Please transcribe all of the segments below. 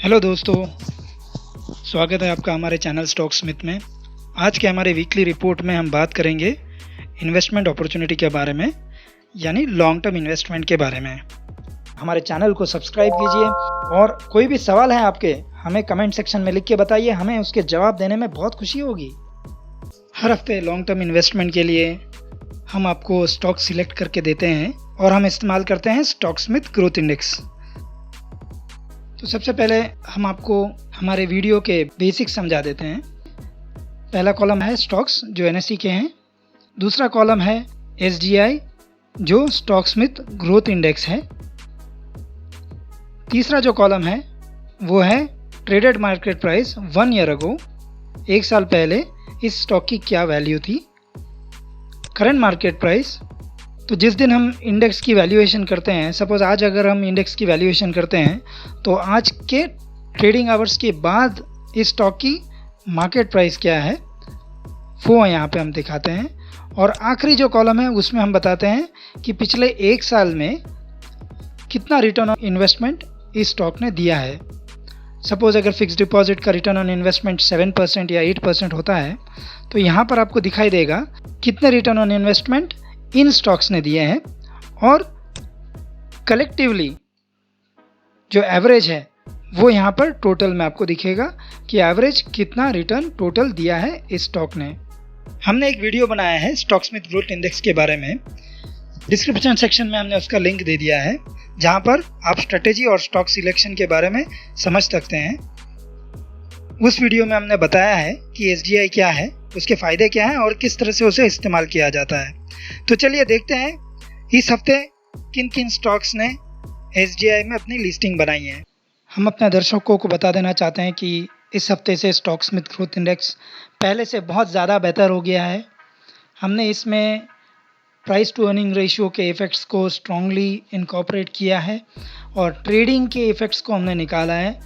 Hello दोस्तों, स्वागत है आपका हमारे चैनल स्टॉक स्मिथ में। आज के हमारे वीकली रिपोर्ट में हम बात करेंगे इन्वेस्टमेंट अपॉर्चुनिटी के बारे में, यानी लॉन्ग टर्म इन्वेस्टमेंट के बारे में। हमारे चैनल को सब्सक्राइब कीजिए और कोई भी सवाल है आपके, हमें कमेंट सेक्शन में लिख के बताइए, हमें उसके जवाब देने में बहुत खुशी होगी। हर हफ्ते लॉन्ग टर्म इन्वेस्टमेंट के लिए हम आपको स्टॉक सिलेक्ट करके देते हैं और हम इस्तेमाल करते हैं स्टॉक स्मिथ ग्रोथ इंडेक्स। तो सबसे पहले हम आपको हमारे वीडियो के बेसिक्स समझा देते हैं। पहला कॉलम है स्टॉक्स जो एनएसई के हैं, दूसरा कॉलम है एसजीआई जो स्टॉक स्मिथ ग्रोथ इंडेक्स है, तीसरा जो कॉलम है वो है traded market price 1 year ago, एक साल पहले इस स्टॉक की क्या वैल्यू थी, करंट मार्केट प्राइस, तो जिस दिन हम इंडेक्स की वैल्यूएशन करते हैं, सपोज आज अगर हम इंडेक्स की वैल्यूएशन करते हैं तो आज के ट्रेडिंग आवर्स के बाद इस स्टॉक की मार्केट प्राइस क्या है वो यहाँ पे हम दिखाते हैं। और आखिरी जो कॉलम है उसमें हम बताते हैं कि पिछले एक साल में कितना रिटर्न ऑन इन्वेस्टमेंट इस स्टॉक ने दिया है। सपोज अगर फिक्स डिपॉजिट का रिटर्न ऑन इन्वेस्टमेंट 7% या 8% होता है तो यहाँ पर आपको दिखाई देगा कितने return on investment in stocks ने दिए हैं, और कलेक्टिवली जो एवरेज है वो यहाँ पर टोटल में आपको दिखेगा कि एवरेज कितना रिटर्न टोटल दिया है इस स्टॉक ने। हमने एक वीडियो बनाया है स्टॉक स्मिथ ग्रोथ इंडेक्स के बारे में, डिस्क्रिप्शन सेक्शन में हमने उसका लिंक दे दिया है, जहाँ पर आप स्ट्रेटेजी और स्टॉक सिलेक्शन के बारे में समझ सकते हैं। उस वीडियो में हमने बताया है कि एसजीआई क्या है, उसके फ़ायदे क्या हैं और किस तरह से उसे इस्तेमाल किया जाता है। तो चलिए देखते हैं इस हफ्ते किन किन स्टॉक्स ने एसजीआई में अपनी लिस्टिंग बनाई है। हम अपने दर्शकों को बता देना चाहते हैं कि इस हफ्ते से स्टॉक स्मिथ ग्रोथ इंडेक्स पहले से बहुत ज़्यादा बेहतर हो गया है। हमने इसमें प्राइस टू अर्निंग रेशियो के इफ़ेक्ट्स को स्ट्रांगली इनकॉर्पोरेट किया है और ट्रेडिंग के इफ़ेक्ट्स को हमने निकाला है।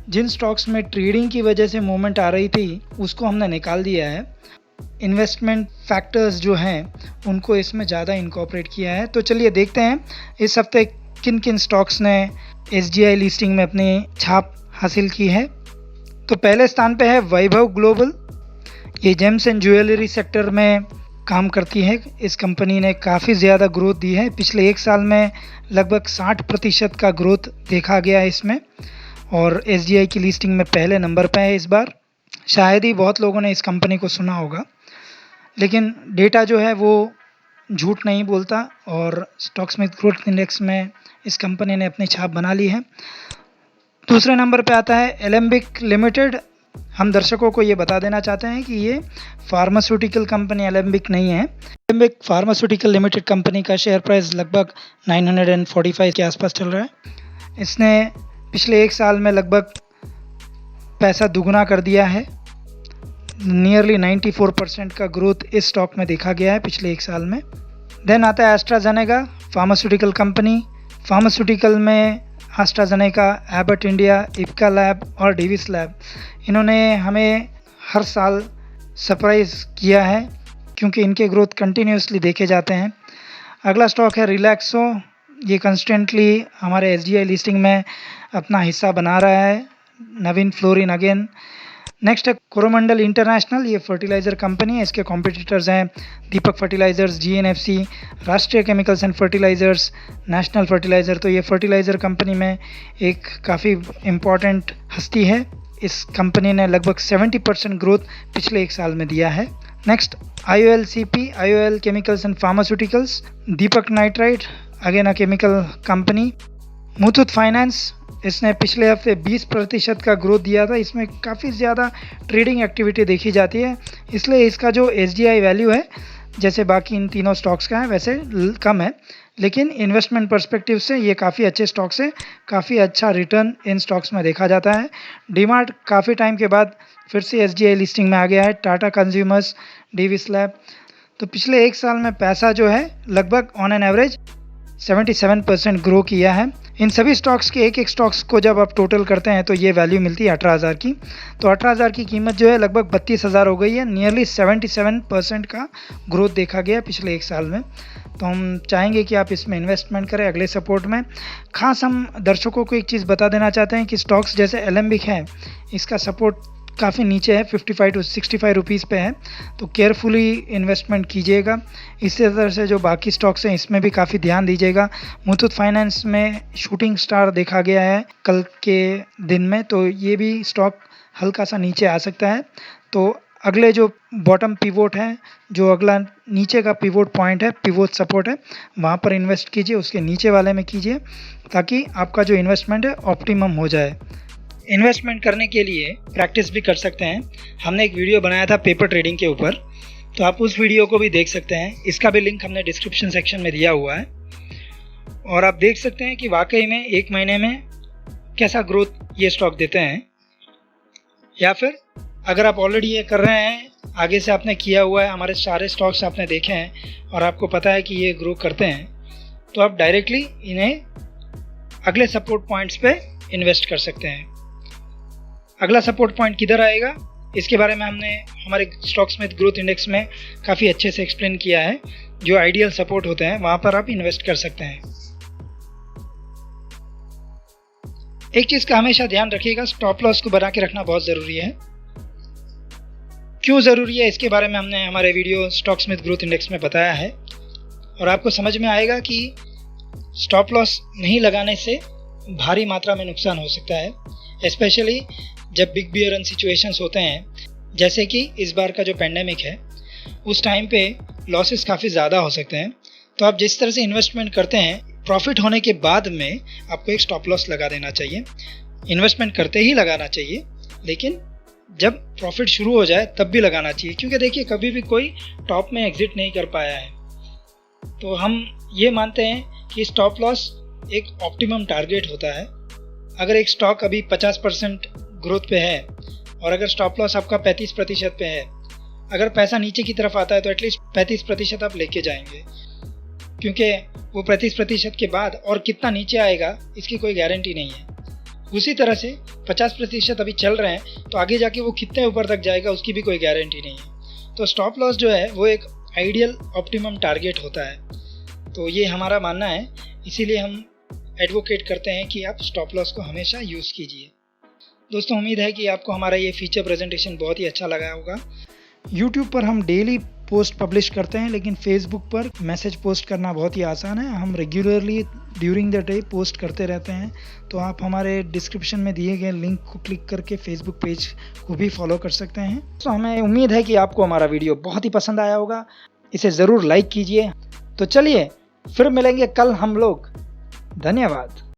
जिन स्टॉक्स में ट्रेडिंग की वजह से मूवमेंट आ रही थी उसको हमने निकाल दिया है। इन्वेस्टमेंट फैक्टर्स जो हैं उनको इसमें ज़्यादा इनकॉर्पोरेट किया है। तो चलिए देखते हैं इस हफ्ते किन किन स्टॉक्स ने एसजीआई लिस्टिंग में अपनी छाप हासिल की है। तो पहले स्थान पे है वैभव ग्लोबल। ये जेम्स एंड ज्वेलरी सेक्टर में काम करती है। इस कंपनी ने काफ़ी ज़्यादा ग्रोथ दी है, पिछले एक साल में लगभग 60% का ग्रोथ देखा गया है इसमें, और एसजीआई की लिस्टिंग में पहले नंबर पे है इस बार। शायद ही बहुत लोगों ने इस कंपनी को सुना होगा, लेकिन डेटा जो है वो झूठ नहीं बोलता और स्टॉक स्मिथ ग्रोथ इंडेक्स में इस कंपनी ने अपनी छाप बना ली है। दूसरे नंबर पे आता है एलेम्बिक लिमिटेड। हम दर्शकों को ये बता देना चाहते हैं कि ये फार्मास्यूटिकल कंपनी एलेम्बिक नहीं है। एलेम्बिक फार्मास्यूटिकल लिमिटेड कंपनी का शेयर प्राइस लगभग 945 के आसपास चल रहा है। इसने पिछले एक साल में लगभग पैसा दुगना कर दिया है। नियरली 94% का ग्रोथ इस स्टॉक में देखा गया है पिछले एक साल में। देन आता है एस्ट्राजेनेका फार्मास्यूटिकल कंपनी। फार्मास्यूटिकल में AstraZeneca, Abbott India, Ipca lab और डिविस लैब, इन्होंने हमें हर साल सरप्राइज़ किया है क्योंकि इनके ग्रोथ कंटिन्यूसली देखे जाते हैं। अगला स्टॉक है रिलैक्सो। ये कंस्टेंटली हमारे एसजीआई लिस्टिंग में अपना हिस्सा बना रहा है। नवीन फ्लोरिन अगेन। नेक्स्ट है कोरोमंडल इंटरनेशनल। ये फर्टिलाइज़र कंपनी है, इसके कॉम्पिटिटर्स हैं Deepak Fertilisers, GNFC, Rashtriya Chemicals and Fertilisers, National Fertiliser. तो ये फर्टिलाइज़र कंपनी में एक काफ़ी इम्पॉर्टेंट हस्ती है। इस कंपनी ने लगभग 70% ग्रोथ पिछले एक साल में दिया है। Next IOLCP, IOL chemicals and pharmaceuticals. Deepak nitrite, again a chemical company. Muthoot finance, इसने पिछले हफ्ते 20% का ग्रोथ दिया था। इसमें काफ़ी ज़्यादा ट्रेडिंग एक्टिविटी देखी जाती है, इसलिए इसका जो एसजीआई वैल्यू है जैसे बाकी इन तीनों स्टॉक्स का है वैसे कम है, लेकिन इन्वेस्टमेंट पर्सपेक्टिव से ये काफ़ी अच्छे स्टॉक्स है, काफ़ी अच्छा रिटर्न इन स्टॉक्स में देखा जाता है। डीमार्ट काफ़ी टाइम के बाद फिर से एसजीआई लिस्टिंग में आ गया है। Tata Consumers, Divi's Lab. तो पिछले एक साल में पैसा जो है लगभग ऑन एन एवरेज 77% ग्रो किया है। इन सभी स्टॉक्स के एक स्टॉक्स को जब आप टोटल करते हैं तो ये वैल्यू मिलती है 18,000 की। तो 18,000 की कीमत जो है लगभग 32,000 हो गई है। नियरली 77% का ग्रोथ देखा गया पिछले 1 साल में। तो हम चाहेंगे कि आप इसमें इन्वेस्टमेंट करें अगले सपोर्ट में। खास हम दर्शकों को एक चीज़ बता देना चाहते हैं कि स्टॉक्स जैसे एलेम्बिक है, इसका सपोर्ट काफ़ी नीचे है, 55 टू 65 रुपीज़ पे है। तो केयरफुली इन्वेस्टमेंट कीजिएगा। इसी तरह से जो बाकी स्टॉक्स हैं इसमें भी काफ़ी ध्यान दीजिएगा। मुथूट फाइनेंस में शूटिंग स्टार देखा गया है कल के दिन में, तो ये भी स्टॉक हल्का सा नीचे आ सकता है। तो अगले जो बॉटम पिवोट है, जो अगला नीचे का पिवोट पॉइंट है, पिवोट सपोर्ट है, वहाँ पर इन्वेस्ट कीजिए, उसके नीचे वाले में कीजिए, ताकि आपका जो इन्वेस्टमेंट है ऑप्टिमम हो जाए। इन्वेस्टमेंट करने के लिए प्रैक्टिस भी कर सकते हैं। हमने एक वीडियो बनाया था पेपर ट्रेडिंग के ऊपर, तो आप उस वीडियो को भी देख सकते हैं। इसका भी लिंक हमने डिस्क्रिप्शन सेक्शन में दिया हुआ है और आप देख सकते हैं कि वाकई में 1 महीने में कैसा ग्रोथ ये स्टॉक देते हैं। या फिर अगर आप ऑलरेडी ये कर रहे हैं, आगे से आपने किया हुआ है, हमारे सारे स्टॉक्स आपने देखे हैं और आपको पता है कि ये ग्रो करते हैं, तो आप डायरेक्टली इन्हें अगले सपोर्ट पॉइंट्स पे इन्वेस्ट कर सकते हैं। अगला सपोर्ट पॉइंट किधर आएगा, इसके बारे में हमने हमारे स्टॉक स्मिथ ग्रोथ इंडेक्स में काफ़ी अच्छे से एक्सप्लेन किया है। जो आइडियल सपोर्ट होते हैं वहाँ पर आप इन्वेस्ट कर सकते हैं। एक चीज़ का हमेशा ध्यान रखिएगा, स्टॉप लॉस को बना के रखना बहुत ज़रूरी है। क्यों ज़रूरी है इसके बारे में हमने हमारे video stock Smith growth index में बताया है और आपको समझ में आएगा कि स्टॉप लॉस नहीं लगाने से भारी मात्रा में नुकसान हो सकता है। स्पेशली जब बिग बियर रन सिचुएशंस होते हैं, जैसे कि इस बार का जो पेंडेमिक है, उस टाइम पे लॉसेस काफ़ी ज़्यादा हो सकते हैं। तो आप जिस तरह से इन्वेस्टमेंट करते हैं, प्रॉफिट होने के बाद में आपको एक स्टॉप लॉस लगा देना चाहिए। इन्वेस्टमेंट करते ही लगाना चाहिए, लेकिन जब प्रॉफिट शुरू हो जाए तब भी लगाना चाहिए, क्योंकि देखिए कभी भी कोई टॉप में एग्जिट नहीं कर पाया है। तो हम ये मानते हैं कि स्टॉप लॉस एक ऑप्टिमम टारगेट होता है। अगर एक स्टॉक अभी 50% ग्रोथ पे है और अगर स्टॉप लॉस आपका 35% पे है, अगर पैसा नीचे की तरफ आता है तो एटलीस्ट 35% आप लेके जाएंगे, क्योंकि वो 35% के बाद और कितना नीचे आएगा इसकी कोई गारंटी नहीं है। उसी तरह से 50% अभी चल रहे हैं तो आगे जाके वो कितने ऊपर तक जाएगा उसकी भी कोई गारंटी नहीं है। तो स्टॉप लॉस जो है वो एक आइडियल ऑप्टिमम टारगेट होता है। तो ये हमारा मानना है, इसीलिए हम एडवोकेट करते हैं कि आप स्टॉप लॉस को हमेशा यूज़ कीजिए। दोस्तों, उम्मीद है कि आपको हमारा ये फीचर प्रेजेंटेशन बहुत ही अच्छा लगा होगा। यूट्यूब पर हम डेली पोस्ट पब्लिश करते हैं, लेकिन फेसबुक पर मैसेज पोस्ट करना बहुत ही आसान है। हम regularly during the day post करते रहते हैं, तो आप हमारे डिस्क्रिप्शन में दिए गए लिंक को क्लिक करके फेसबुक पेज को भी फॉलो कर सकते हैं। तो हमें उम्मीद है कि आपको हमारा वीडियो बहुत ही पसंद आया होगा। इसे ज़रूर लाइक कीजिए। तो चलिए फिर मिलेंगे कल हम लोग। धन्यवाद।